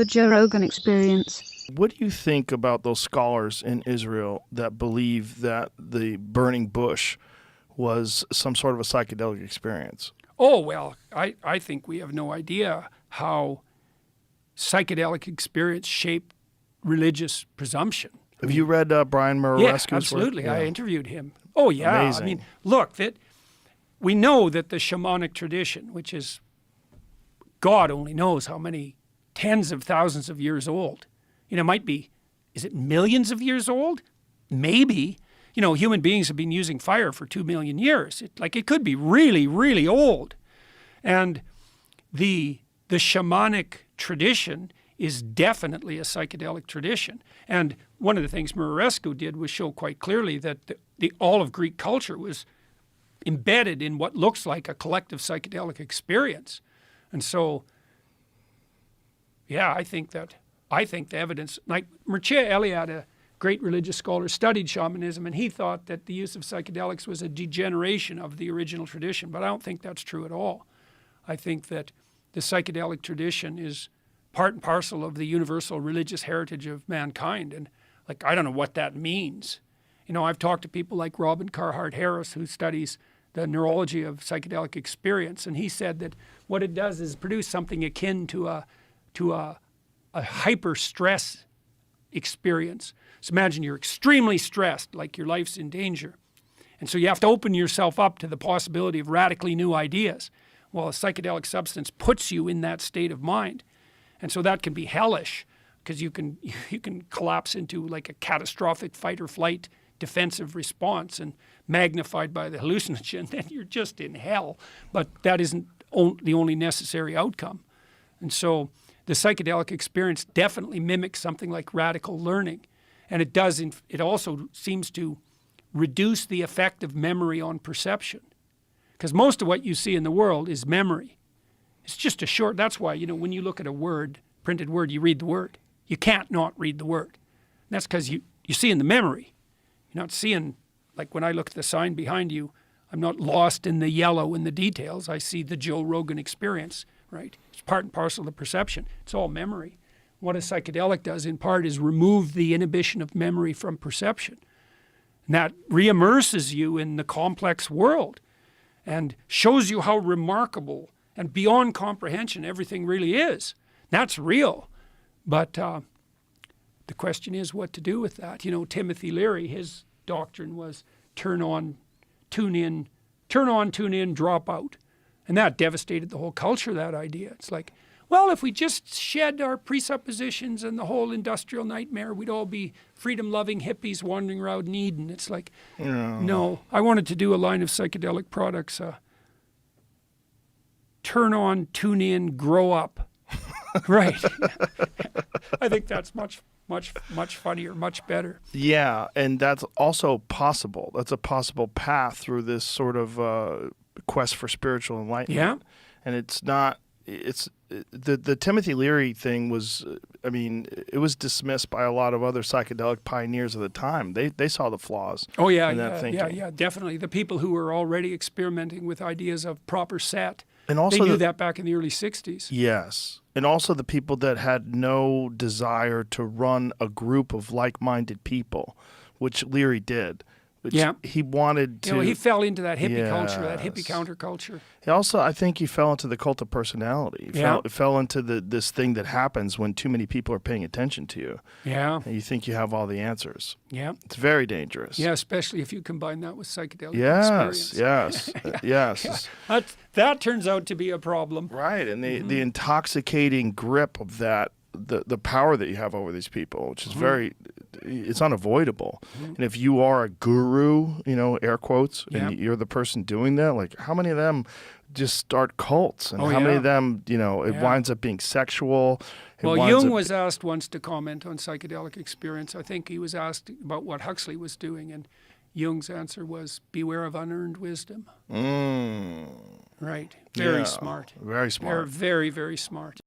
The Joe Rogan Experience. What do you think about those scholars in Israel that believe that the burning bush was some sort of a psychedelic experience? Oh, well, I think we have no idea how psychedelic experience shaped religious presumption. Have you read Brian Murarescu's Yeah, absolutely. work? I interviewed him. Oh, yeah. Amazing. I mean, look, we know that the shamanic tradition, which is God only knows how many tens of thousands of years old. Might be, is it millions of years old? Maybe. Human beings have been using fire for 2 million years. It could be really, really old. And the shamanic tradition is definitely a psychedelic tradition. And one of the things Murarescu did was show quite clearly that all of Greek culture was embedded in what looks like a collective psychedelic experience. And so, yeah, I think the evidence, like Mircea Eliade, a great religious scholar, studied shamanism, and he thought that the use of psychedelics was a degeneration of the original tradition. But I don't think that's true at all. I think that the psychedelic tradition is part and parcel of the universal religious heritage of mankind. And I don't know what that means. I've talked to people like Robin Carhart Harris, who studies the neurology of psychedelic experience, and he said that what it does is produce something akin to a hyper stress experience. So imagine you're extremely stressed, like your life's in danger. And so you have to open yourself up to the possibility of radically new ideas. Well, a psychedelic substance puts you in that state of mind. And so that can be hellish, because you can collapse into like a catastrophic fight or flight defensive response, and magnified by the hallucinogen, then you're just in hell. But that isn't the only necessary outcome. And so the psychedelic experience definitely mimics something like radical learning. And it also seems to reduce the effect of memory on perception. Because most of what you see in the world is memory. It's just that's why, when you look at a printed word, you read the word. You can't not read the word. And that's because you see in the memory. You're not seeing, like when I look at the sign behind you, I'm not lost in the yellow and the details. I see the Joe Rogan Experience, right? It's part and parcel of the perception. It's all memory. What a psychedelic does in part is remove the inhibition of memory from perception. And that re-immerses you in the complex world and shows you how remarkable and beyond comprehension everything really is. That's real. But the question is what to do with that. Timothy Leary, his doctrine was turn on, tune in, drop out. And that devastated the whole culture, that idea. It's like, well, if we just shed our presuppositions and the whole industrial nightmare, we'd all be freedom-loving hippies wandering around in Eden. It's like, no. I wanted to do a line of psychedelic products. Turn on, tune in, grow up. Right. I think that's much funnier, much better. Yeah, and that's also possible. That's a possible path through this sort of quest for spiritual enlightenment. Yeah. And the Timothy Leary thing was, it was dismissed by a lot of other psychedelic pioneers of the time. They saw the flaws in that thinking. Yeah, definitely. The people who were already experimenting with ideas of proper set, and also they knew that back in the early 60s. Yes. And also the people that had no desire to run a group of like-minded people, which Leary did. Which he wanted to. He fell into that hippie culture, that hippie counterculture. I think he fell into the cult of personality. He fell into this thing that happens when too many people are paying attention to you. Yeah. And you think you have all the answers. Yeah. It's very dangerous. Yeah, especially if you combine that with psychedelic experience. Yes. Yeah. That turns out to be a problem. Right, and the intoxicating grip of that, the power that you have over these people, which is it's unavoidable. And if you are a guru, air quotes, and you're the person doing that, like how many of them just start cults, and how many of them, it winds up being sexual. Well, Jung was asked once to comment on psychedelic experience. I think he was asked about what Huxley was doing, and Jung's answer was, beware of unearned wisdom. Right. Very smart. Very smart. Very, very smart.